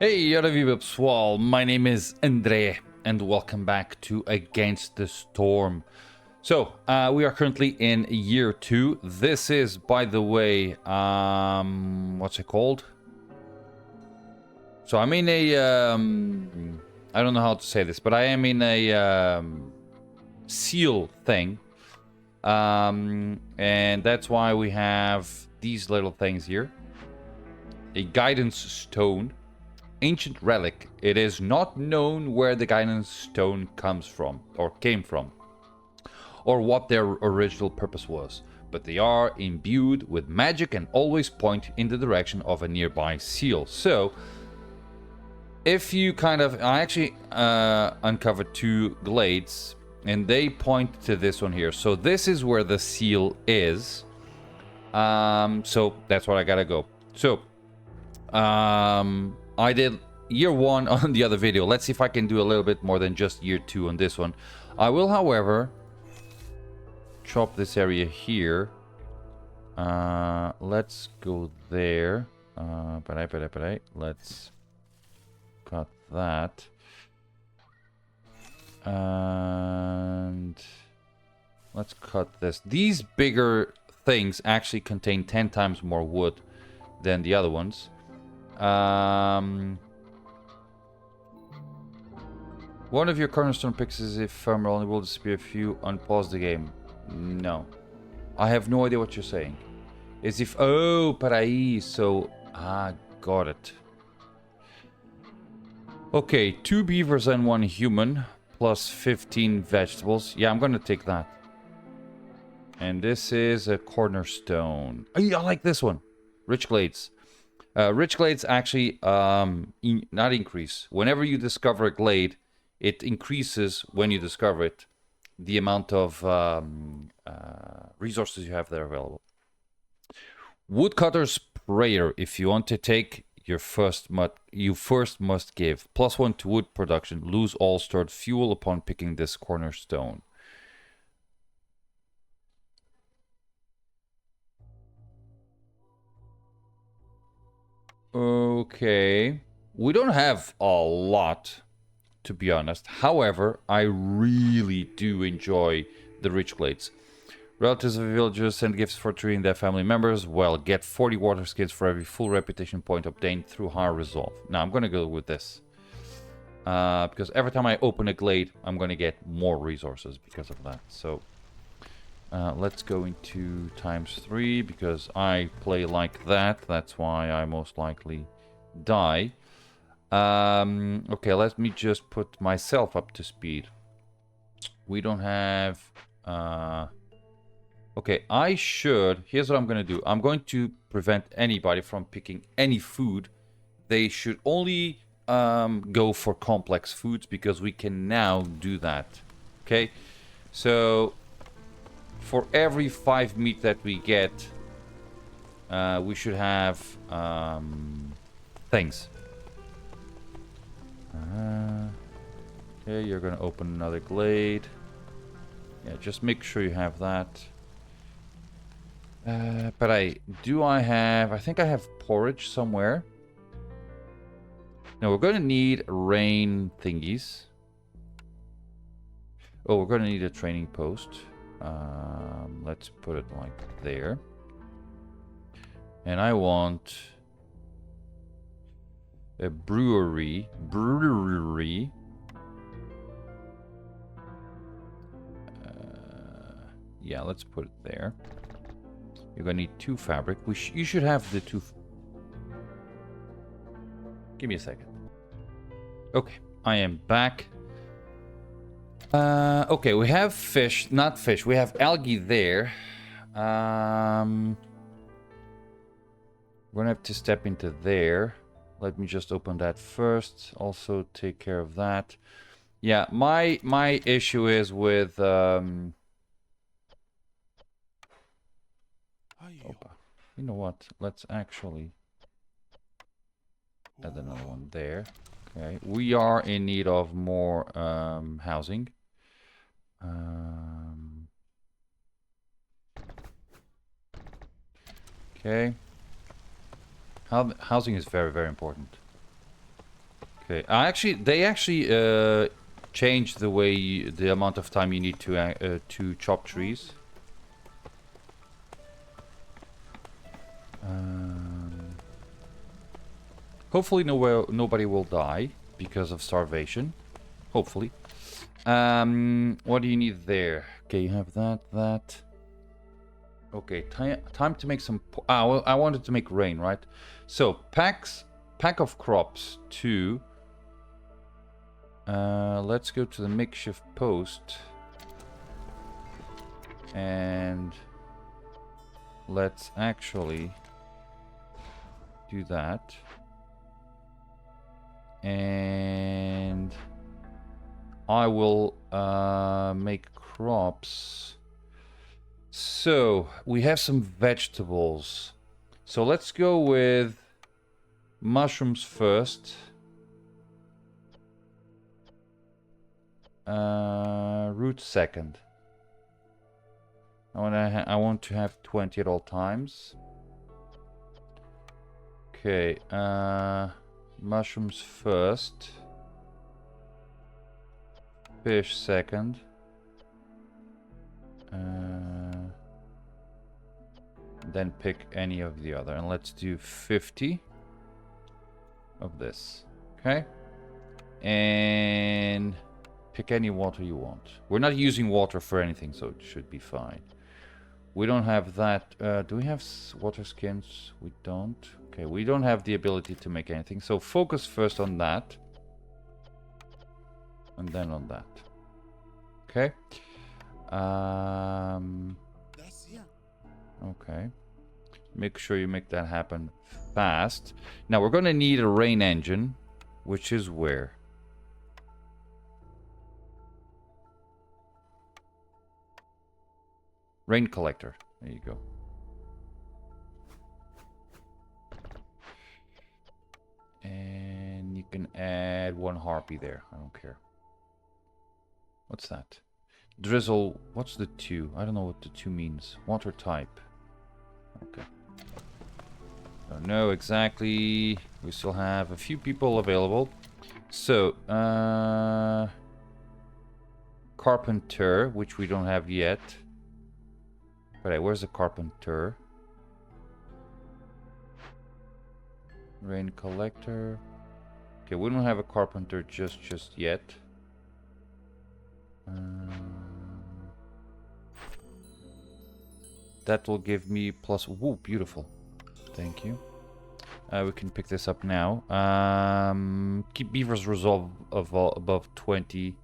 Hey, other viewers, well, my name is Andre, and welcome back to Against the Storm. So, we are currently in year 2. This is, by the way, what's it called? So I'm in a, I don't know how to say this, but I am in a seal thing. And that's why we have these little things here. A guidance stone. Ancient relic. It is not known where the guidance stone comes from, or came from, or what their original purpose was, but they are imbued with magic and always point in the direction of a nearby seal. So, if you I actually uncovered 2 glades, and they point to this one here. So this is where the seal is. So that's what I gotta go. So, I did year 1 on the other video. Let's see if I can do a little bit more than just year 2 on this one. I will, however, chop this area here. Let's go there. Let's cut that. And let's cut this. These bigger things actually contain 10 times more wood than the other ones. One of your cornerstone picks is ephemeral and will disappear if you unpause the game. No. I have no idea what you're saying. As if... Oh, paraí. So... got it. Okay, 2 beavers and 1 human. Plus 15 vegetables. Yeah, I'm gonna take that. And this is a cornerstone. Oh, yeah, I like this one. Rich Glades. Rich glades actually not increase. Whenever you discover a glade, it increases when you discover it, the amount of resources you have there available. Woodcutter's Prayer. If you want to take your first you first must give. +1 to wood production. Lose all stored fuel upon picking this cornerstone. Okay. We don't have a lot, to be honest. However, I really do enjoy the Rich Glades. Relatives of villagers send gifts for treating their family members. Well, get 40 water skins for every full reputation point obtained through higher resolve. Now, I'm going to go with this. Because every time I open a glade, I'm going to get more resources because of that. So, let's go into ×3 because I play like that. That's why I most likely die. Okay, let me just put myself up to speed. We don't have... Okay, I should... Here's what I'm going to do. I'm going to prevent anybody from picking any food. They should only go for complex foods because we can now do that. Okay, so... For every 5 meat that we get, we should have things. Okay, you're gonna open another glade. Yeah, just make sure you have that. But I think I have porridge somewhere. No, we're gonna need rain thingies. Oh, we're gonna need a training post. Let's put it like there. And I want a brewery. Yeah, let's put it there. You're gonna need 2 fabric. You should have the 2. Give me a second. Okay, I am back. Okay, we have fish, not fish. We have algae there. We're gonna have to step into there. Let me just open that first. Also take care of that. Yeah, my issue is with you know what? Let's actually add another one there. Okay, we are in need of more housing. Okay. Housing is very, very important. Okay. They actually changed the way the amount of time you need to chop trees. Hopefully nobody will die because of starvation. Hopefully. What do you need there? Okay, you have that. Okay, time to make some... well, I wanted to make rain, right? So, pack of crops to... let's go to the makeshift post. And... let's actually... do that. And... I will make crops. So, we have some vegetables. So let's go with mushrooms first. Roots second. I want to have 20 at all times. Okay, mushrooms first. Fish second. Then pick any of the other. And let's do 50 of this. Okay. And pick any water you want. We're not using water for anything, so it should be fine. We don't have that. Do we have water skins? We don't. Okay, we don't have the ability to make anything. So focus first on that. And then on that. Okay. Okay. Make sure you make that happen fast. Now we're going to need a rain engine, which is where? Rain collector. There you go. And you can add one harpy there. I don't care. What's that? Drizzle. What's the 2? I don't know what the 2 means. Water type. Okay. Don't know exactly. We still have a few people available. So, carpenter, which we don't have yet. Alright, where's the carpenter? Rain collector. Okay, we don't have a carpenter just yet. That will give me plus... Woo, beautiful. Thank you. We can pick this up now. Keep beavers resolve above 20.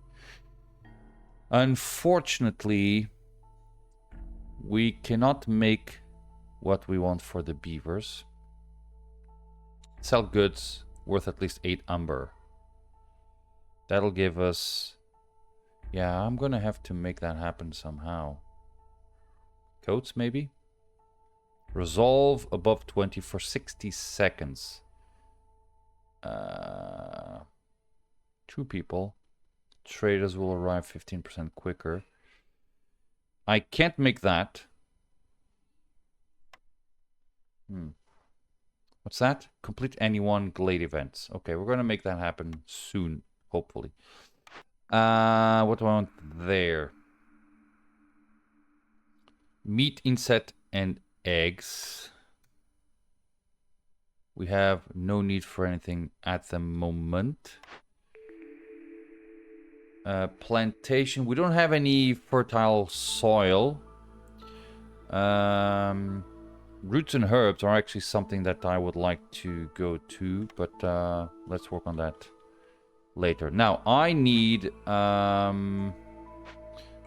Unfortunately, we cannot make what we want for the beavers. Sell goods worth at least 8 umber. That'll give us... Yeah, I'm gonna have to make that happen somehow. Coats, maybe? Resolve above 20 for 60 seconds. 2 people. Traders will arrive 15% quicker. I can't make that. What's that? Complete any one glade events. Okay, we're gonna make that happen soon, hopefully. What do I want there? Meat, insect, and eggs. We have no need for anything at the moment. Plantation. We don't have any fertile soil. Roots and herbs are actually something that I would like to go to, but let's work on that later. Now, I need...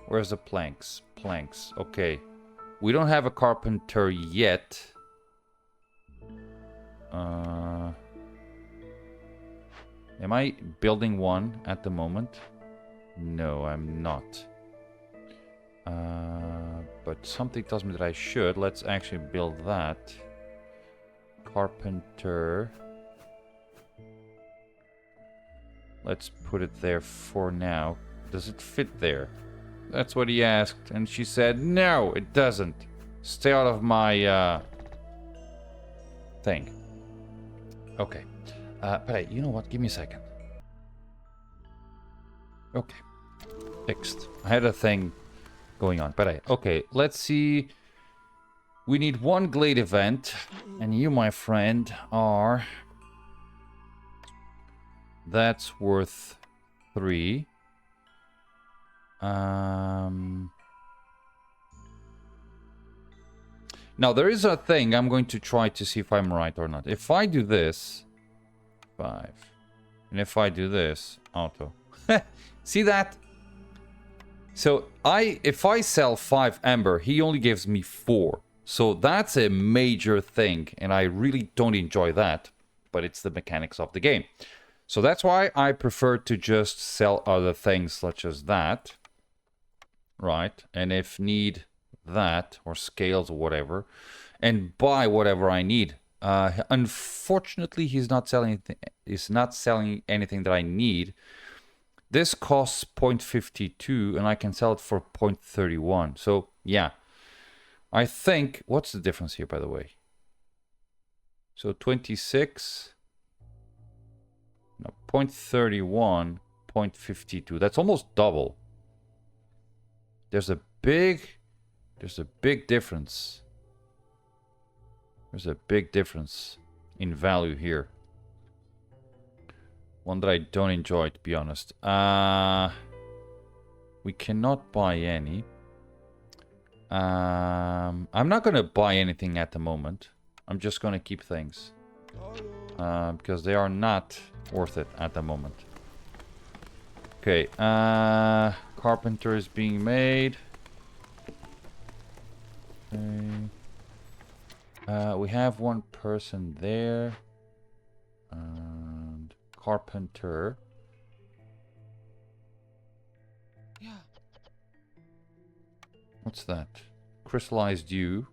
where's the planks? Planks. Okay. We don't have a carpenter yet. Am I building one at the moment? No, I'm not. But something tells me that I should. Let's actually build that. Carpenter. Let's put it there for now. Does it fit there? That's what he asked. And she said, no, it doesn't. Stay out of my thing. Okay. But hey, you know what? Give me a second. Okay. Fixed. I had a thing going on. But okay, let's see. We need one Glade event. And you, my friend, are... That's worth 3. Now, there is a thing I'm going to try to see if I'm right or not. If I do this, 5. And if I do this, auto. See that? So, if I sell 5 Ember, he only gives me 4. So, that's a major thing. And I really don't enjoy that. But it's the mechanics of the game. So, that's why I prefer to just sell other things such as that. Right? And if need... that or scales or whatever, and buy whatever I need. Unfortunately, he's not selling anything that I need. This costs 0.52 and I can sell it for 0.31. So yeah, I think, what's the difference here, by the way? So 26, no, 0.31, 0.52. That's almost double. There's a big difference. There's a big difference in value here. One that I don't enjoy, to be honest. We cannot buy any. I'm not going to buy anything at the moment. I'm just going to keep things. Because they are not worth it at the moment. Okay. Carpenter is being made. We have one person there. And carpenter. Yeah. What's that? Crystallized dew.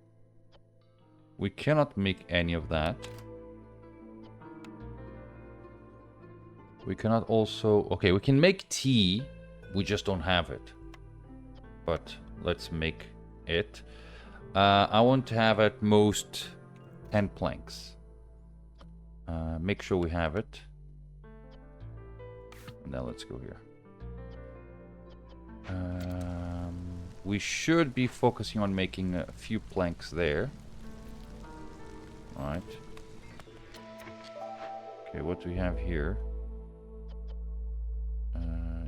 We cannot make any of that. We cannot also... Okay, we can make tea. We just don't have it. But let's make it. I want to have at most 10 planks. Make sure we have it. Now let's go here. We should be focusing on making a few planks there. Alright. Okay, what do we have here?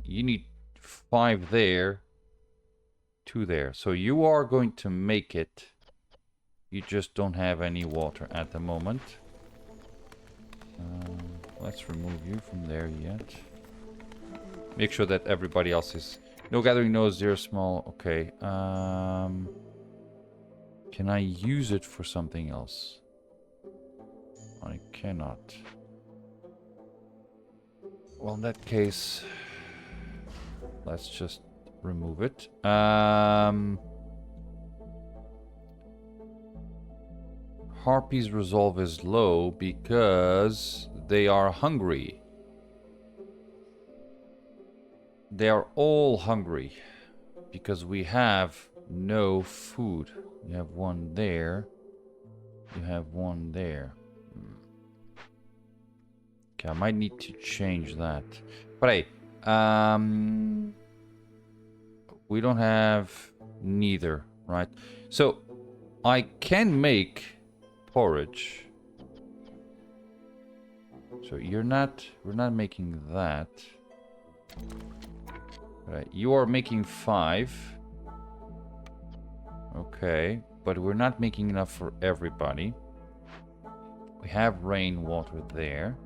You need 5 there. 2 there. So you are going to make it. You just don't have any water at the moment. Let's remove you from there yet. Make sure that everybody else is... No gathering nodes, 0 small. Okay. Can I use it for something else? I cannot. Well, in that case... Let's just remove it. Harpies' resolve is low because they are hungry. They are all hungry because we have no food. You have one there. You have one there. Okay, I might need to change that. But hey, we don't have neither, right? So I can make porridge. So we're not making that. Right, you are making 5. Okay, but we're not making enough for everybody. We have rainwater there.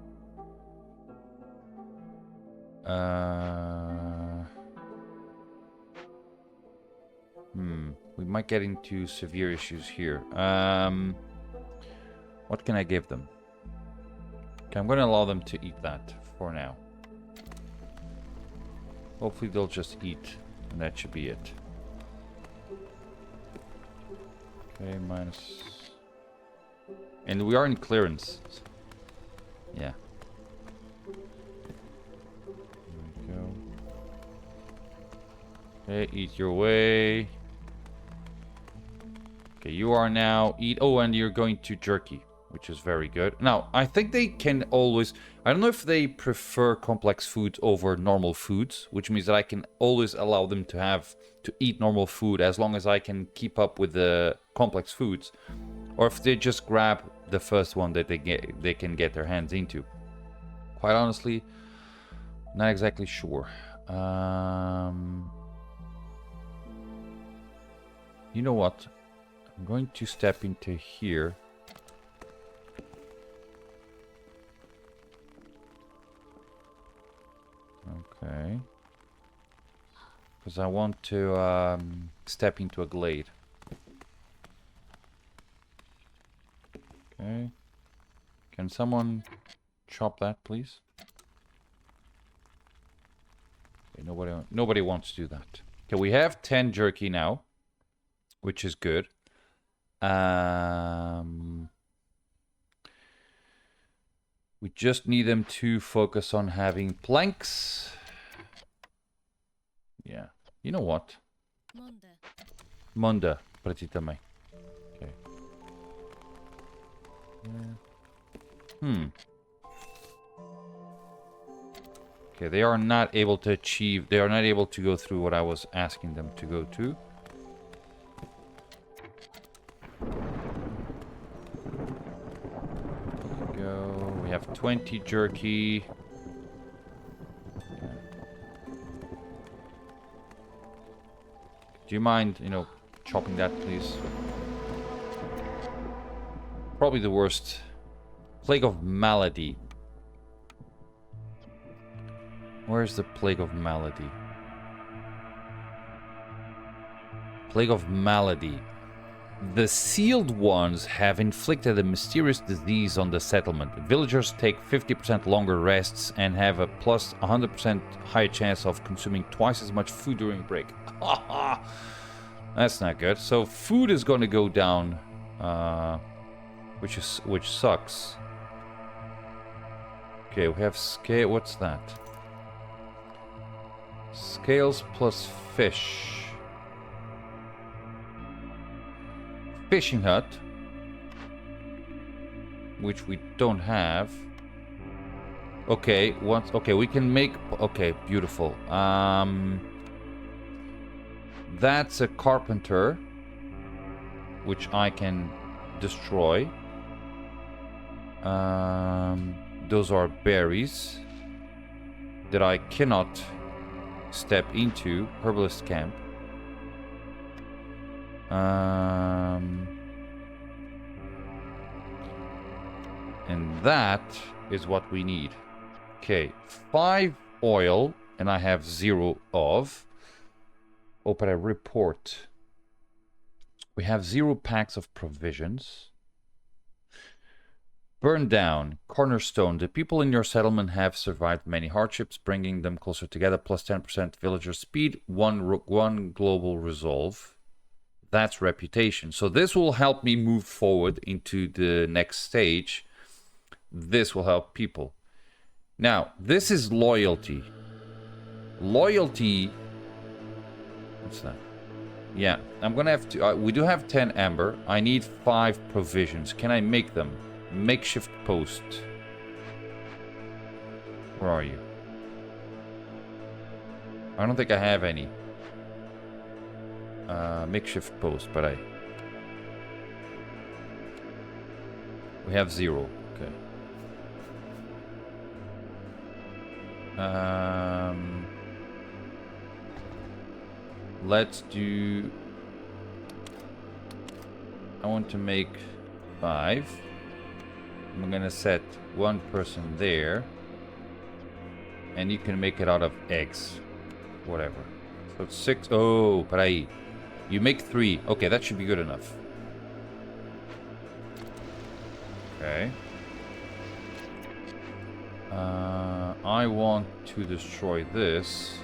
We might get into severe issues here. What can I give them? Okay, I'm going to allow them to eat that for now. Hopefully they'll just eat, and that should be it. Okay, minus... And we are in clearance. Yeah. There we go. Okay, eat your way. Okay, you are now... Eat... Oh, and you're going to jerky. which is very good. Now, I think they can always... I don't know if they prefer complex foods over normal foods, which means that I can always allow them to eat normal food as long as I can keep up with the complex foods. Or if they just grab the first one that they can get their hands into. Quite honestly, not exactly sure. You know what? I'm going to step into here. Okay. Because I want to step into a glade. Okay. Can someone chop that, please? Okay, nobody wants to do that. Okay, we have 10 jerky now, which is good. We just need them to focus on having planks. Yeah. You know what? Manda, para ti também. Okay. Okay, they are not able to achieve... They are not able to go through what I was asking them to go to. There we go. We have 20 jerky. Do you mind, chopping that, please? Probably the worst. Plague of Malady. Where's the Plague of Malady? Plague of Malady. The sealed ones have inflicted a mysterious disease on the settlement. Villagers take 50% longer rests and have a plus 100% higher chance of consuming twice as much food during break. That's not good. So food is going to go down, which sucks. Okay, we have scale. What's that? Scales plus fish. Fishing hut, which we don't have. Okay, we can make... Okay, beautiful. That's a carpenter, which I can destroy. Those are berries that I cannot step into. Herbalist camp. And that is what we need. Okay, 5 oil, and I have 0 of. Open a report. We have 0 packs of provisions. Burn down. Cornerstone. The people in your settlement have survived many hardships, bringing them closer together. Plus 10% villager speed. 1 global resolve. That's reputation. So this will help me move forward into the next stage. This will help people. Now, this is loyalty. Loyalty... What's that? Yeah, I'm gonna have to... we do have 10 amber. I need 5 provisions. Can I make them? Makeshift post. Where are you? I don't think I have any. Makeshift post, but we have 0. Okay. Let's do... I want to make 5. I'm gonna set 1 person there. And you can make it out of eggs. Whatever. So it's 6. Oh, peraí. You make 3. Okay, that should be good enough. Okay. I want to destroy this.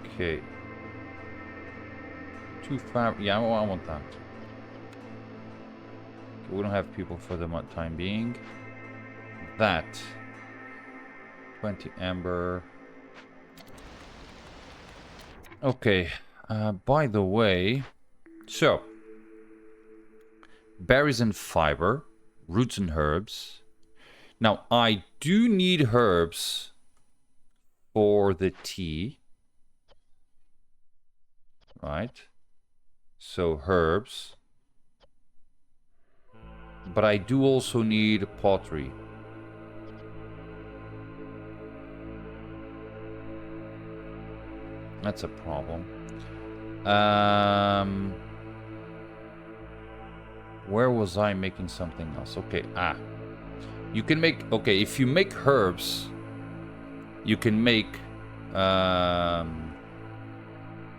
Okay. 2 fab. Yeah, I want that. Okay, we don't have people for the time being. That. 20 amber. Okay. By the way, so berries and fiber, roots and herbs. Now, I do need herbs for the tea. Right? So, herbs. But I do also need pottery. That's a problem. Where was I making something else? Okay, you can make... Okay, if you make herbs, you can make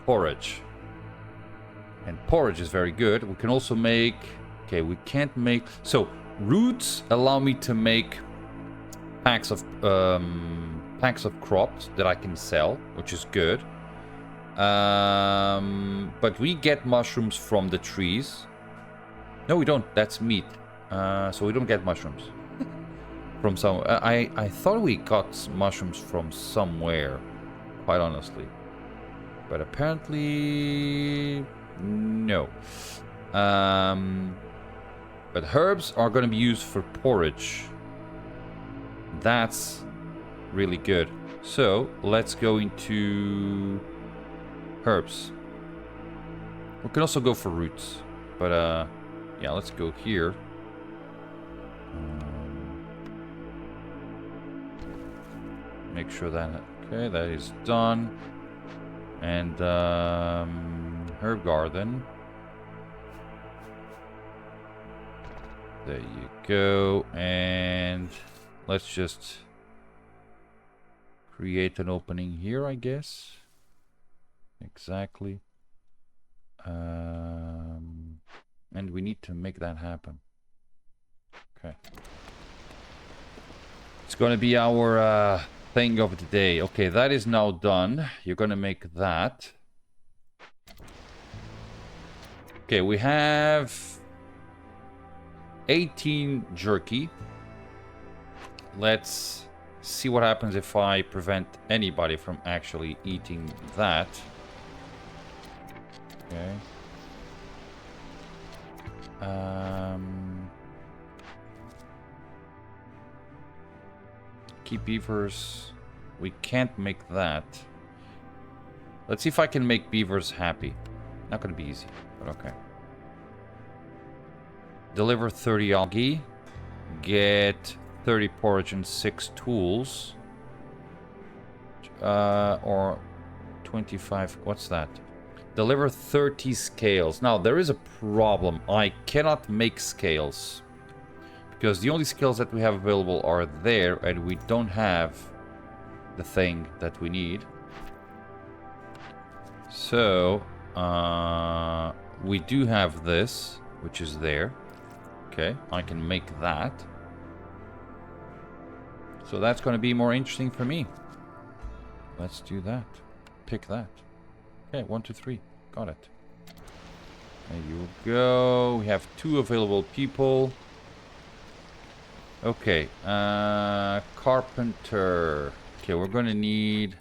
porridge. And porridge is very good. We can also make... Okay, we can't make... So, roots allow me to make packs of crops that I can sell, which is good. But we get mushrooms from the trees. No, we don't. That's meat. So we don't get mushrooms from some. I thought we got mushrooms from somewhere, quite honestly. But apparently, no. But herbs are going to be used for porridge. That's really good. So let's go into herbs. We can also go for roots, but yeah, let's go here. Make sure that okay, that is done. And herb garden. There you go. And let's just create an opening here, I guess. Exactly. And we need to make that happen. Okay. It's going to be our thing of the day. Okay, that is now done. You're going to make that. Okay, we have 18 jerky. Let's see what happens if I prevent anybody from actually eating that. Okay. Keep beavers. We can't make that. Let's see if I can make beavers happy. Not gonna be easy, but okay. Deliver 30 algae. Get 30 porridge and 6 tools. Or 25. What's that? Deliver 30 scales. Now, there is a problem. I cannot make scales. Because the only scales that we have available are there, and we don't have the thing that we need. So, we do have this, which is there. Okay, I can make that. So that's going to be more interesting for me. Let's do that. Pick that. Okay, 1, 2, 3. Got it. There you go. We have 2 available people. Okay, carpenter. Okay, we're going to need...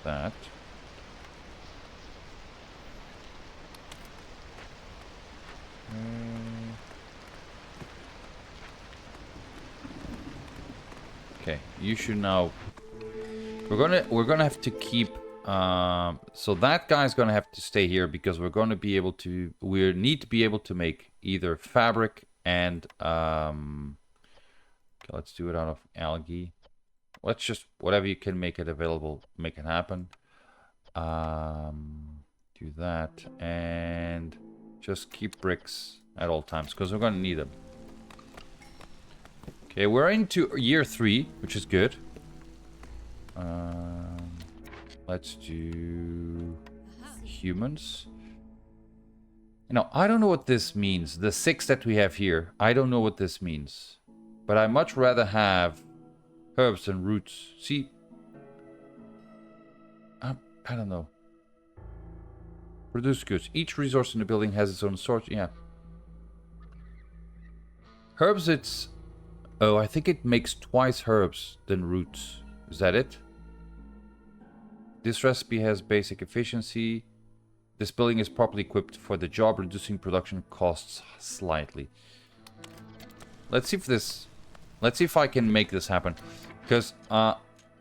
that. Okay, you should now. We're gonna have to keep. So that guy's gonna have to stay here because we're gonna be able to. We need to be able to make either fabric and. Okay, let's do it out of algae. Let's just whatever you can make it available, make it happen. Do that and just keep bricks at all times because we're gonna need them. Okay, we're into year 3, which is good. Let's do humans. You know, I don't know what this means. The 6 that we have here, I don't know what this means. But I much rather have herbs and roots. See? I don't know. Produce goods. Each resource in the building has its own source. Yeah. Herbs, it's... Oh, I think it makes twice herbs than roots. Is that it? This recipe has basic efficiency. This building is properly equipped for the job, reducing production costs slightly. Let's see if I can make this happen. Because I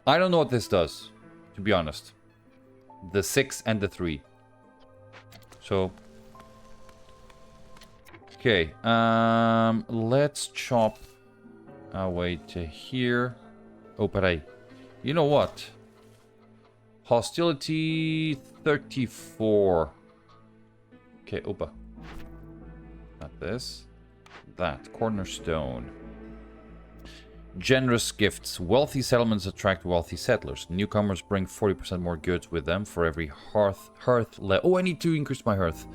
don't know what this does, to be honest. The 6 and the 3. So, okay. Let's chop our way to here. Oh, but you know what? Hostility 34. Okay, opa. Not this. That. Cornerstone. Generous gifts. Wealthy settlements attract wealthy settlers. Newcomers bring 40% more goods with them for every hearth. Oh, I need to increase my hearth.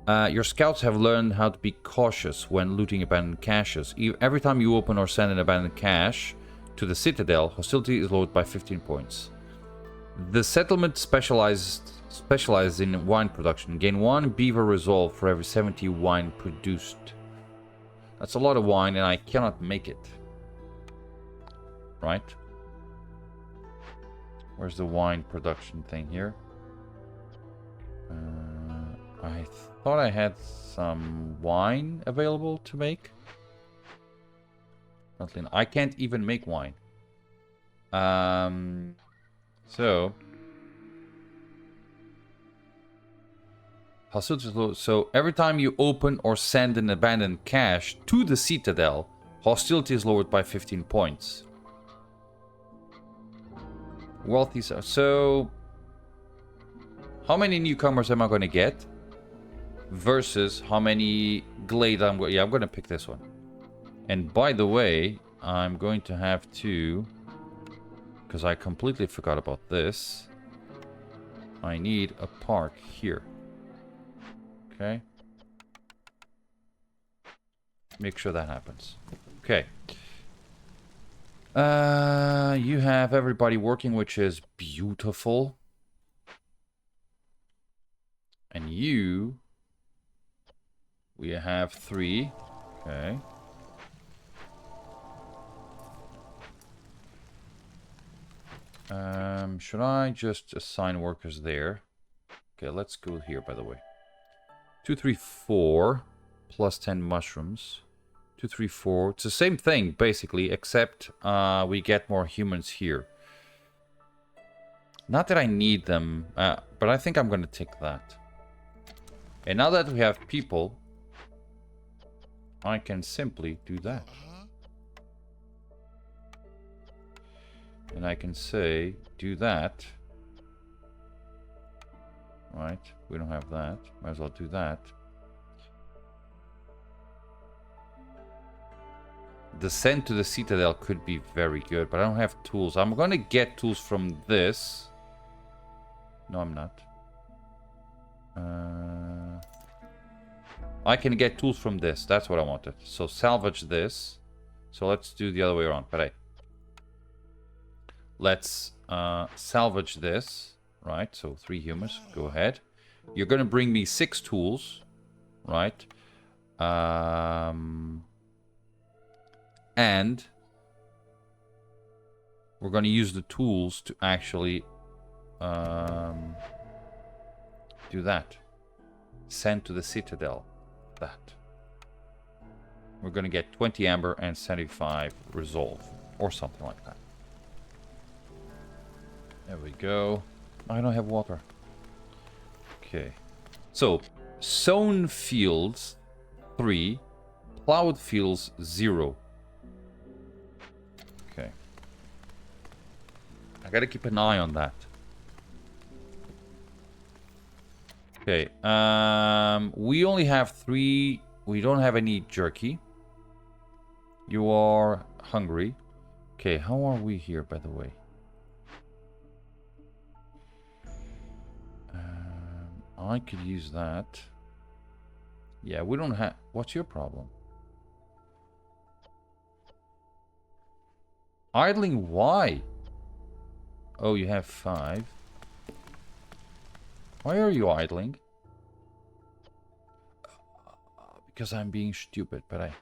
Your scouts have learned how to be cautious when looting abandoned caches. Every time you open or send an abandoned cache to the citadel, hostility is lowered by 15 points. The settlement specializes in wine production. Gain 1 beaver resolve for every 70 wine produced. That's a lot of wine, and I cannot make it. Right? Where's the wine production thing here? I thought I had some wine available to make. I can't even make wine. So every time you open or send an abandoned cache to the citadel, hostility is lowered by 15 points. Wealthy. So how many newcomers am I going to get? Versus how many glade I'm going. Yeah, I'm going to pick this one. And by the way, I'm going to have to, because I completely forgot about this, I need a park here. Okay. Make sure that happens. Okay. You have everybody working, which is beautiful. And you, we have 3. Okay. Should I just assign workers there? Okay, let's go here, by the way. 2, 3, 4 plus 10 mushrooms. 2, 3, 4. It's the same thing, basically, except we get more humans here. Not that I need them, but I think I'm going to take that. And now that we have people, I can simply do that. And I can say, do that. Right, we don't have that. Might as well do that. Descent to the citadel could be very good, but I don't have tools. I'm going to get tools from this. No, I'm not. I can get tools from this. That's what I wanted. So salvage this. So let's do the other way around. But let's salvage this. Right, so 3 humans. Go ahead. You're going to bring me 6 tools. Right. And we're going to use the tools to actually do that. Send to the citadel. That. We're going to get 20 amber and 75 resolve. Or something like that. There we go. I don't have water. Okay. So, sown fields 3. Plowed fields 0. Okay. I gotta keep an eye on that. Okay. We only have 3. We don't have any jerky. You are hungry. Okay, how are we here, by the way? I could use that. Yeah, we don't have... What's your problem? Idling, why? Oh, you have 5. Why are you idling? Because I'm being stupid, but I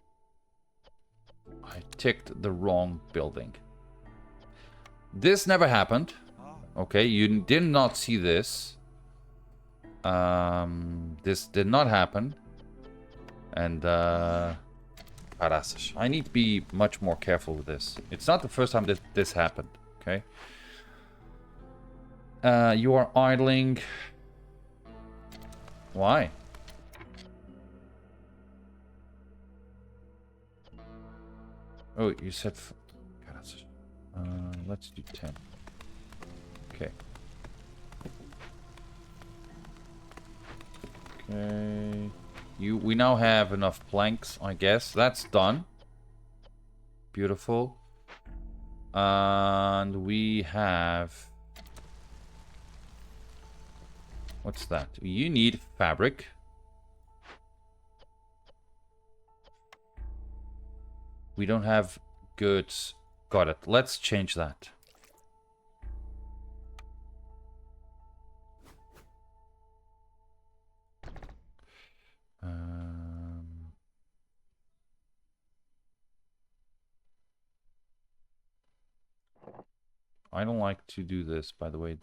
ticked the wrong building. This never happened. Okay, you did not see this. This did not happen. And, caraças. I need to be much more careful with this. It's not the first time that this happened, okay? You are idling. Why? Oh, you said... Caraças. Let's do 10. Okay. Okay. We now have enough planks, I guess. That's done. Beautiful. And we have... What's that? You need fabric. We don't have goods. Got it. Let's change that. I don't like to do this, by the way.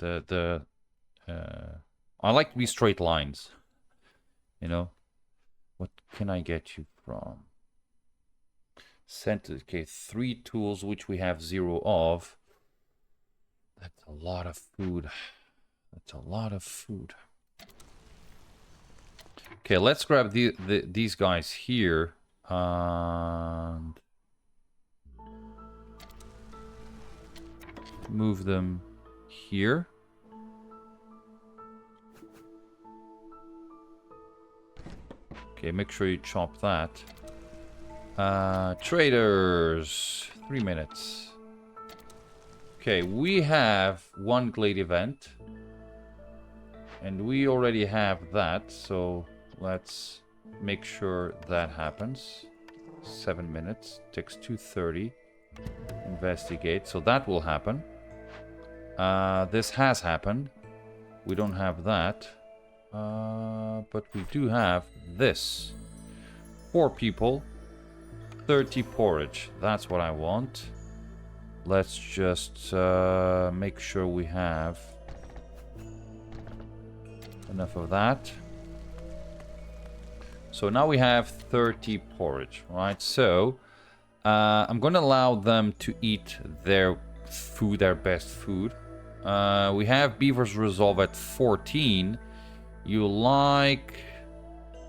I like to be straight lines. You know? What can I get you from? Center. Okay, 3 tools, which we have 0 of. That's a lot of food. That's a lot of food. Okay, let's grab these guys here. And move them here. Okay, make sure you chop that. Traders. 3 minutes. Okay, we have 1 glade event. And we already have that, so let's make sure that happens. 7 minutes. Takes 2:30. Investigate. So that will happen. This has happened. We don't have that. But we do have this. 4 people. 30 porridge. That's what I want. Let's just make sure we have enough of that. So now we have 30 porridge, right? So I'm going to allow them to eat their food, their best food. We have beavers resolve at 14. You like...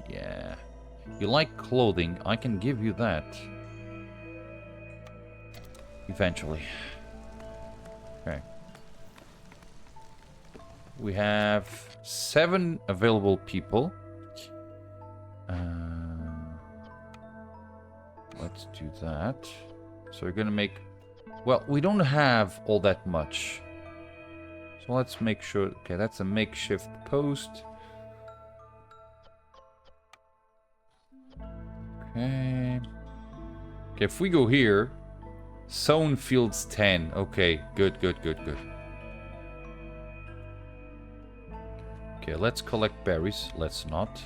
Yeah. You like clothing. I can give you that. Eventually. Okay. We have 7 available people. Let's do that. So we're gonna make... Well, we don't have all that much. So let's make sure... Okay, that's a makeshift post. Okay. Okay, if we go here... Sown fields 10. Okay, good. Okay, let's collect berries. Let's not.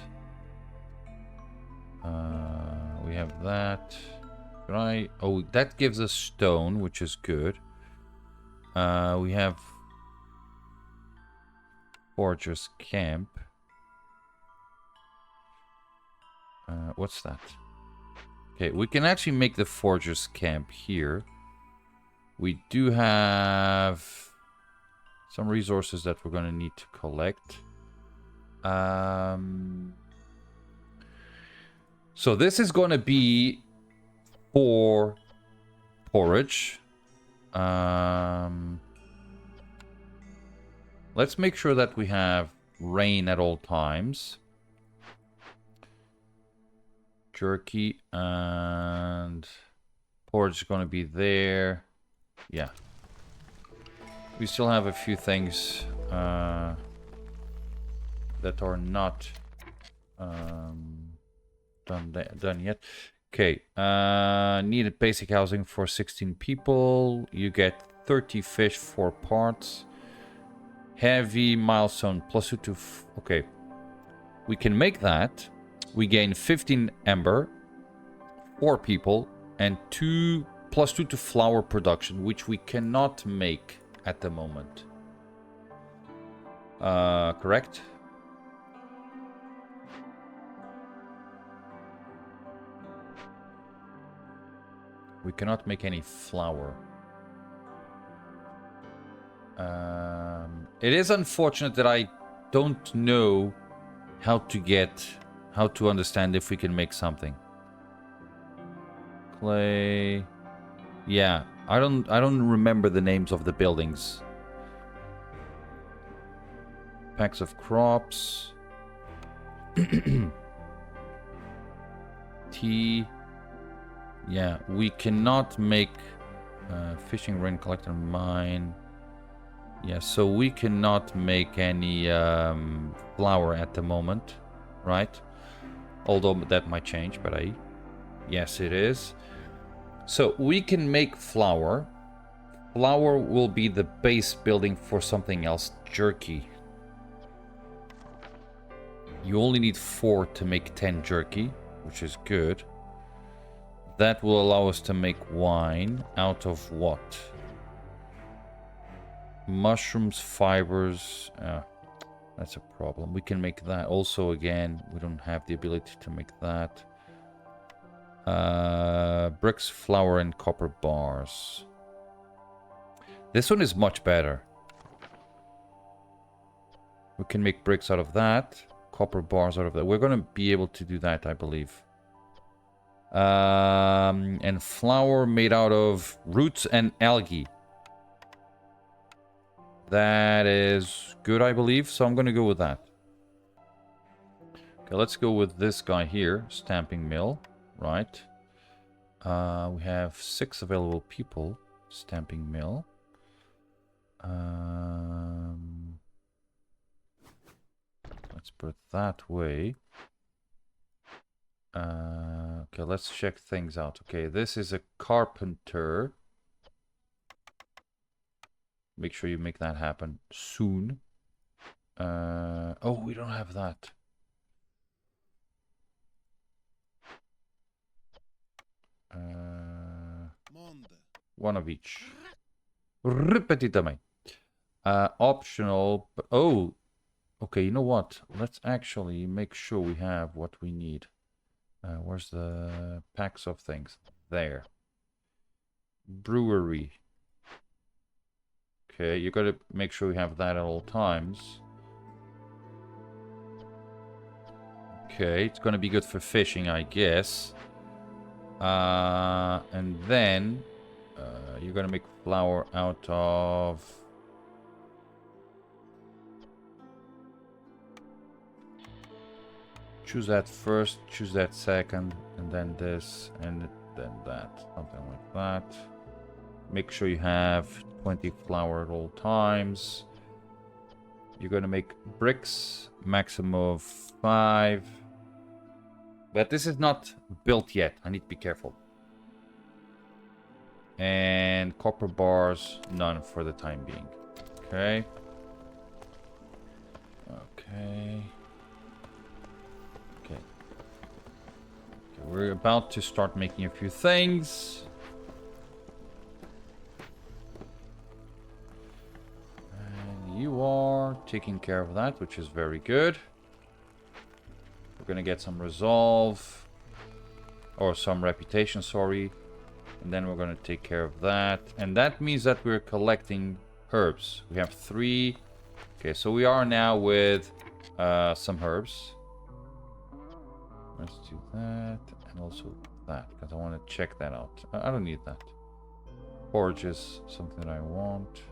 We have that. Right. Oh, that gives us stone, which is good. We have Forger's Camp. What's that? Okay, we can actually make the Forger's Camp here. We do have some resources that we're going to need to collect. So this is going to be for porridge. Let's make sure that we have rain at all times. Jerky and porridge is going to be there. Yeah. We still have a few things that are not done yet. Okay. Needed basic housing for 16 people. You get 30 fish for parts. Heavy milestone plus 2 to... Okay. We can make that. We gain 15 ember, 4 people, and 2 plus 2 to flour production, which we cannot make at the moment. Correct? We cannot make any flour. It is unfortunate that I don't know how to understand if we can make something. Clay. Yeah, I don't remember the names of the buildings. Packs of crops. Tea. Yeah, we cannot make fishing rain collector mine. Yeah, so we cannot make any flour at the moment, right? Although that might change, but yes, it is. So we can make flour. Flour will be the base building for something else. Jerky. You only need 4 to make 10 jerky, which is good. That will allow us to make wine out of what? Mushrooms, fibers. That's a problem. We can make that. Also, again, we don't have the ability to make that. Bricks, flour, and copper bars. This one is much better. We can make bricks out of that. Copper bars out of that. We're going to be able to do that, I believe. And flour made out of roots and algae. That is good, I believe. So I'm going to go with that. Okay, let's go with this guy here. Stamping mill. Right. We have 6 available people. Stamping mill. Let's put it that way. Okay, let's check things out. Okay, this is a carpenter. Make sure you make that happen soon. Oh, we don't have that. One of each. Repetitamente. Optional. But, oh, okay. You know what? Let's actually make sure we have what we need. Where's the packs of things? There. Brewery. Okay, you gotta make sure we have that at all times. Okay, it's gonna be good for fishing, I guess. And then you're gonna make flour out of choose that first, choose that second, and then this, and then that, something like that. Make sure you have 20 flour at all times. You're gonna make bricks, maximum of 5. But this is not built yet. I need to be careful. And copper bars, none for the time being. Okay. Okay. Okay. We're about to start making a few things. And you are taking care of that, which is very good. We're gonna get some resolve. Or some reputation, sorry. And then we're gonna take care of that. And that means that we're collecting herbs. We have 3. Okay, so we are now with some herbs. Let's do that. And also that, because I want to check that out. I don't need that. Forage is something that I want.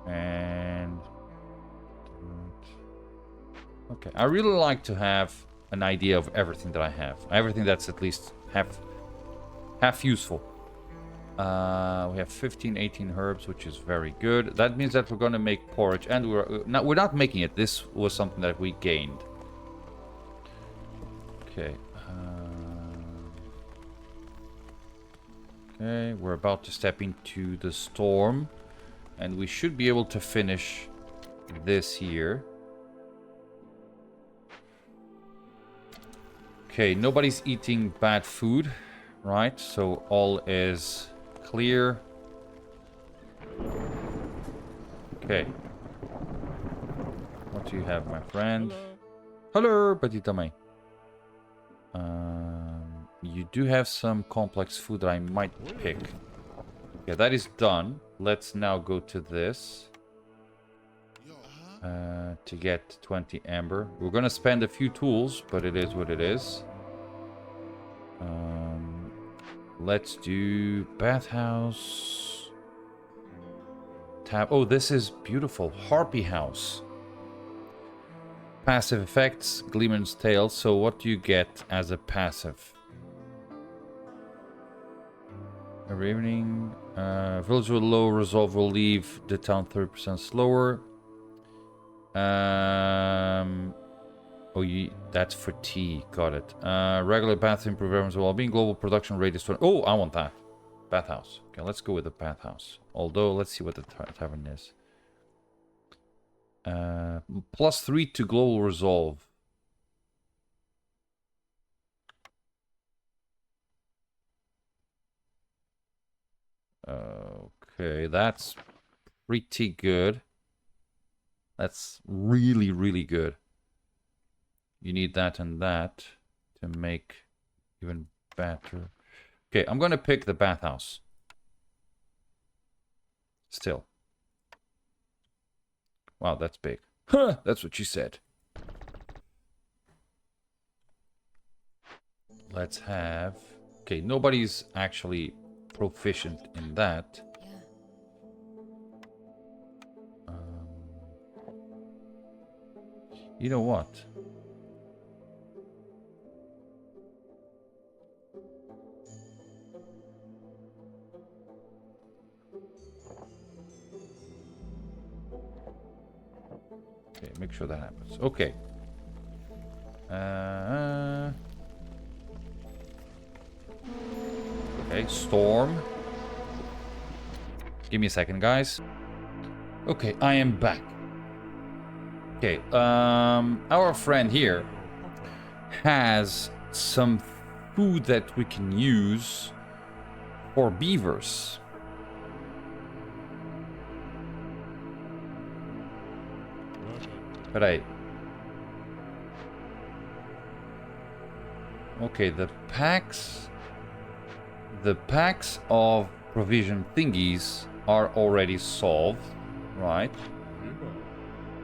And... okay, I really like to have an idea of everything that I have. Everything that's at least half useful. We have 15, 18 herbs, which is very good. That means that we're going to make porridge, and we're not making it. This was something that we gained. Okay. Okay, we're about to step into the storm, and we should be able to finish this here. Okay, nobody's eating bad food, right? So all is clear. Okay. do you have, my friend? Hello, Petita May. You do have some complex food that I might pick. Okay, that is done. Let's now go to this. To get 20 amber. We're gonna spend a few tools, but it is what it is. Let's do bathhouse. Tab. Oh, this is beautiful. Harpy house. Passive effects, Gleeman's Tale. So what do you get as a passive? Every evening, village with low resolve will leave the town 30% slower. That's for tea. Got it. Regular bathroom programs well-being. Global production rate is 20. Oh, I want that. Bathhouse. Okay, let's go with the bathhouse. Although, let's see what the tavern is. +3 to global resolve. Okay, that's pretty good. That's really, really good. You need that and that to make even better. Okay, I'm going to pick the bathhouse. Still. Wow, that's big. Huh, that's what you said. Let's have... Okay, nobody's actually proficient in that. You know what? Okay, make sure that happens. Okay. Okay, storm. Give me a second, guys. Okay, I am back. Okay, our friend here has some food that we can use for beavers. But okay, the packs of provision thingies are already solved, right?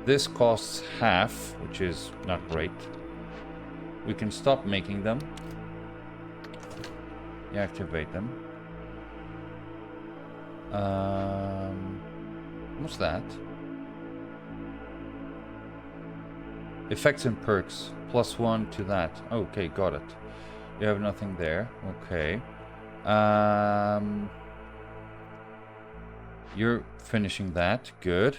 This costs half, which is not great. We can stop making them. Deactivate them. What's that? Effects and perks. +1 to that. Okay, got it. You have nothing there. Okay. You're finishing that. Good.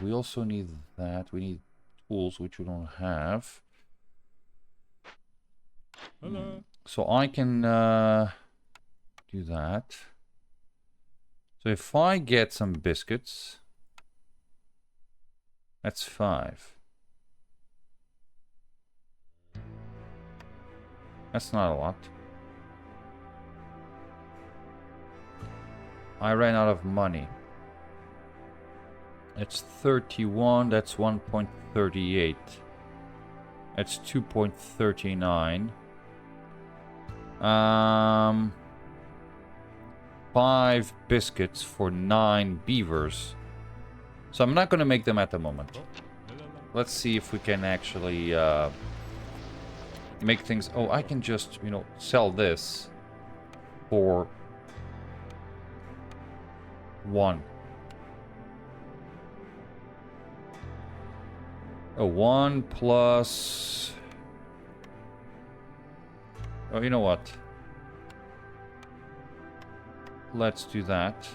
We also need that. We need tools, which we don't have. Hello. So I can do that. So if I get some biscuits, that's 5. That's not a lot. I ran out of money. It's 31, that's 1.38. That's 2.39. 5 biscuits for 9 beavers. So I'm not going to make them at the moment. Let's see if we can actually make things... Oh, I can just, you know, sell this for 1. Oh, 1 plus... Oh, you know what? Let's do that.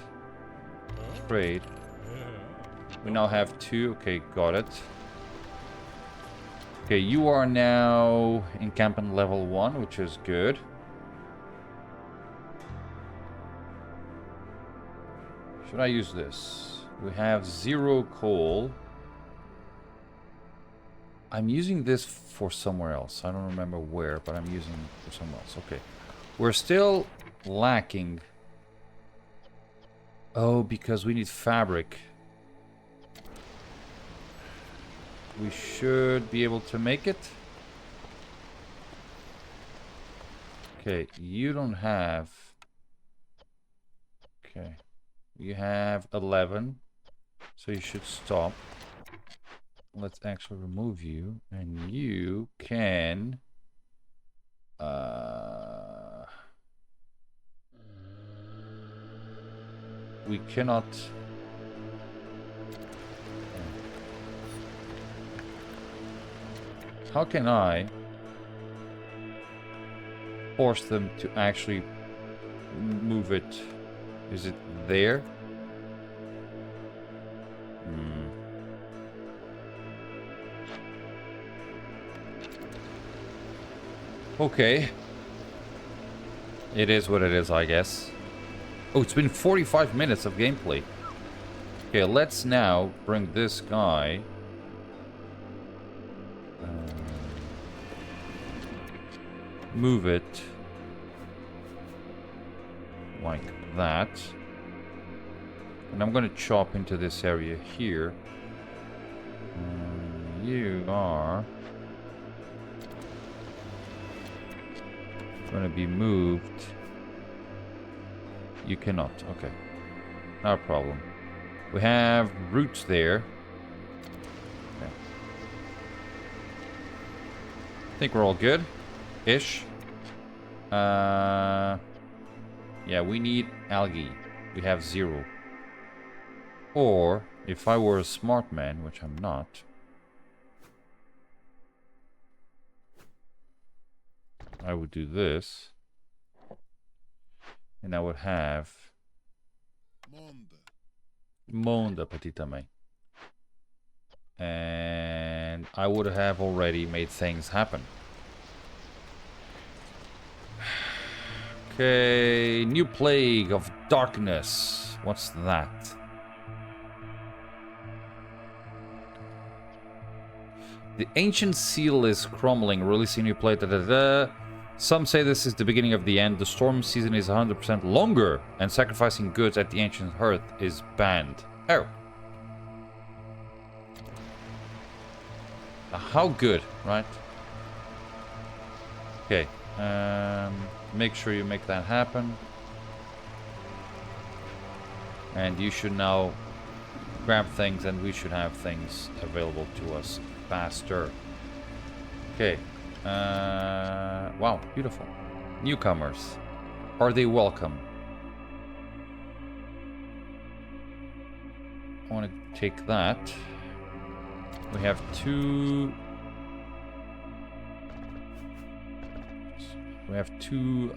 Trade. We now have 2. Okay, got it. Okay, you are now encampment level 1, which is good. Should I use this? We have 0 coal. I'm using this for somewhere else. I don't remember where, but I'm using it for somewhere else. Okay. We're still lacking. Oh, because we need fabric. we should be able to make it. Okay, you don't have... Okay, you have 11, so you should stop. Let's actually remove you, and you can... we cannot... How can I force them to actually move it? Is it there? Okay. It is what it is, I guess. Oh, it's been 45 minutes of gameplay. Okay, let's now bring this guy... move it like that, and I'm gonna chop into this area here. You are gonna be moved. You cannot. Okay, not a problem. We have roots there. Okay. I think we're all good. Ish. Yeah, we need algae. We have 0. Or, if I were a smart man, which I'm not, I would do this. And I would have... Monda, petita mãe. And I would have already made things happen. Okay, new plague of darkness. What's that? The ancient seal is crumbling, releasing new plague. Some say this is the beginning of the end. The storm season is 100% longer, and sacrificing goods at the ancient hearth is banned. Oh. How good, right? Okay. Make sure you make that happen. And you should now grab things, and we should have things available to us faster. Okay. Wow, beautiful. Newcomers. Are they welcome? I want to take that. We have 2... We have 2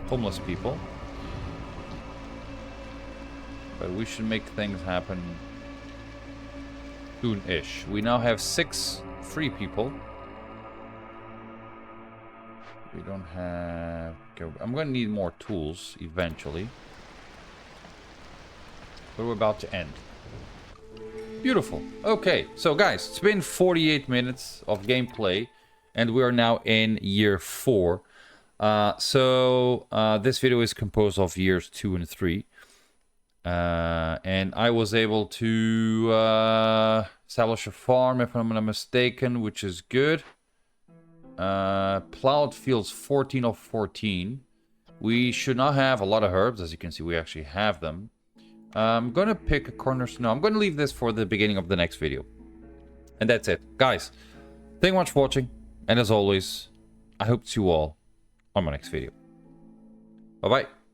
homeless people. But we should make things happen soon-ish. We now have 6 free people. We don't have... Okay, I'm going to need more tools eventually. But we're about to end. Beautiful. Okay, so guys, it's been 48 minutes of gameplay. And we are now in year 4. This video is composed of years 2 and 3. And I was able to establish a farm, if I'm not mistaken, which is good. Plowed fields 14 of 14. We should not have a lot of herbs. As you can see, we actually have them. I'm going to pick a cornerstone. No, I'm going to leave this for the beginning of the next video. And that's it. Guys, thank you much for watching. And as always, I hope to see you all on my next video. Bye-bye.